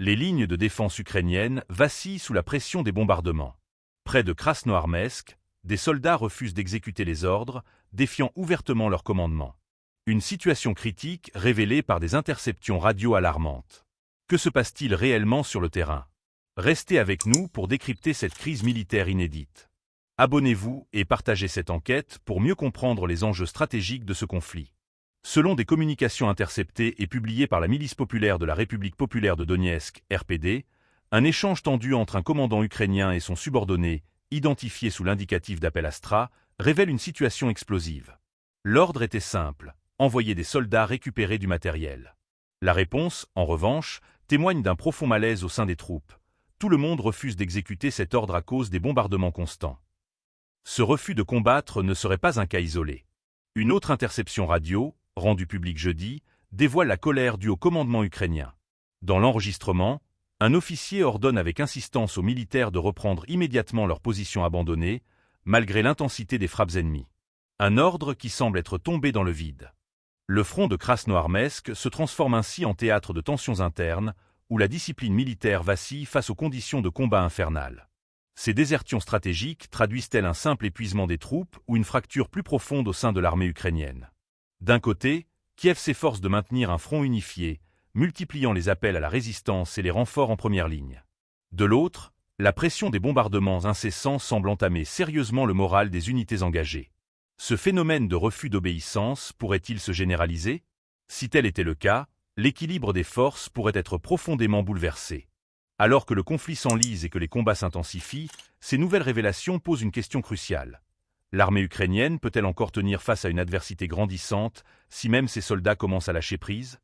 Les lignes de défense ukrainiennes vacillent sous la pression des bombardements. Près de Krasnoarmeysk, des soldats refusent d'exécuter les ordres, défiant ouvertement leur commandement. Une situation critique révélée par des interceptions radio alarmantes. Que se passe-t-il réellement sur le terrain? Restez avec nous pour décrypter cette crise militaire inédite. Abonnez-vous et partagez cette enquête pour mieux comprendre les enjeux stratégiques de ce conflit. Selon des communications interceptées et publiées par la milice populaire de la République populaire de Donetsk, RPD, un échange tendu entre un commandant ukrainien et son subordonné, identifié sous l'indicatif d'appel Astra, révèle une situation explosive. L'ordre était simple, envoyer des soldats récupérer du matériel. La réponse, en revanche, témoigne d'un profond malaise au sein des troupes. Tout le monde refuse d'exécuter cet ordre à cause des bombardements constants. Ce refus de combattre ne serait pas un cas isolé. Une autre interception radio, rendue publique jeudi, dévoile la colère due au commandement ukrainien. Dans l'enregistrement, un officier ordonne avec insistance aux militaires de reprendre immédiatement leur position abandonnée, malgré l'intensité des frappes ennemies. Un ordre qui semble être tombé dans le vide. Le front de Krasnoarmeysk se transforme ainsi en théâtre de tensions internes, où la discipline militaire vacille face aux conditions de combat infernales. Ces désertions stratégiques traduisent-elles un simple épuisement des troupes ou une fracture plus profonde au sein de l'armée ukrainienne? D'un côté, Kiev s'efforce de maintenir un front unifié, multipliant les appels à la résistance et les renforts en première ligne. De l'autre, la pression des bombardements incessants semble entamer sérieusement le moral des unités engagées. Ce phénomène de refus d'obéissance pourrait-il se généraliser? Si tel était le cas, l'équilibre des forces pourrait être profondément bouleversé. Alors que le conflit s'enlise et que les combats s'intensifient, ces nouvelles révélations posent une question cruciale. L'armée ukrainienne peut-elle encore tenir face à une adversité grandissante, si même ses soldats commencent à lâcher prise?